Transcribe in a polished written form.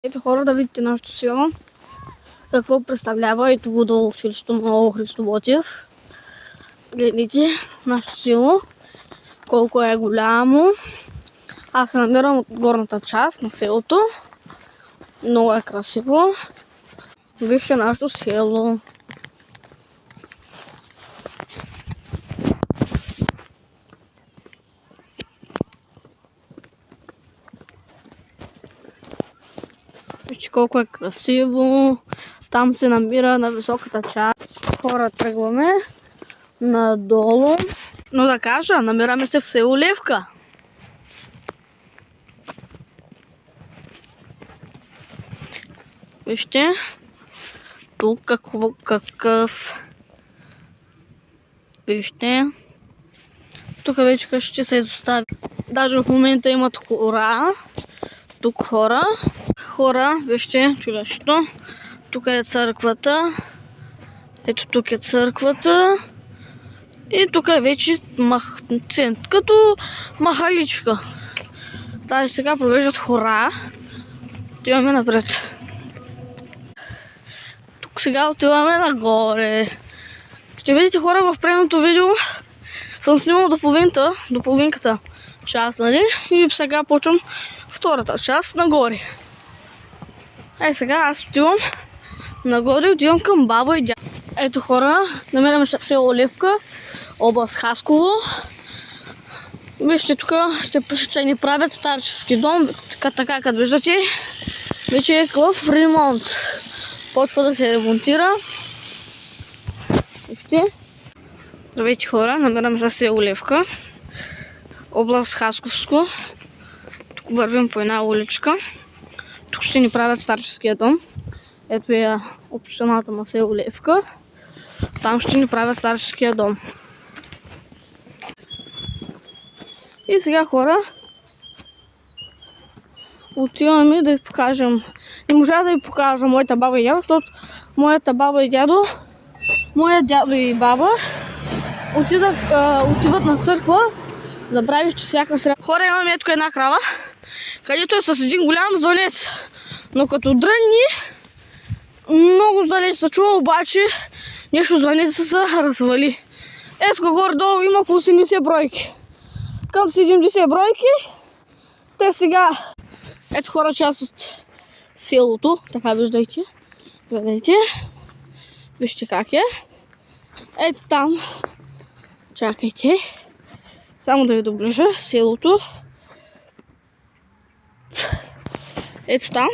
Ето хора, да видите нашето село. Какво представлява? Ето го долу училището на Христо Ботев. Гледайте нашето село. Колко е голямо. Аз се намирам от горната част на селото. Много е красиво. Вижте нашето село. Вижте колко е красиво. Там се намира на високата част. Хора, тръгваме надолу. Но да кажа, намираме се в село Левка. Вижте. Тук какъв. Вижте. Тук вече къщите се изостави. Даже в момента имат хора. Тук хора. Хора, вижте чудещето. Тук е църквата. Ето тук е църквата. И тук е вече като махаличка. Тази сега провеждат хора. Отиваме напред. Тук сега отиваме нагоре. Ще видите хора, в предното видео съм снимал до половинката част, нали? И сега почвам втората част нагоре. Сега аз отивам нагоре, отивам към баба и дядо. Ето хора, намираме се в село Левка, област Хасково. Вижте, тук ще ни правят старчески дом, така като виждате, вече е в ремонт. Почва да се ремонтира. Вижте. Здравейте хора, намираме се в село Левка, област Хасковско. Тук вървим по една уличка. Тук ще ни правят старческия дом. Ето е общината на село Левка. Там ще ни правят старческия дом. И сега хора, отиваме да ви покажем. Не можа да ви покажа моята баба и дядо, защото моят дядо и баба отиват на църква. Забравих, че всяка сряда. Хора, имаме ето една крава, където е с един голям звънец. Но като дрънни, много далеч се чува, обаче нещо звънеца се развали. Ето горе-долу има около 70 бройки. Към 70 бройки. Те сега, ето хора, част от селото, така виждайте. Гледайте. Вижте как е. Ето там. Чакайте. Само да ви доближа селото. Ето там.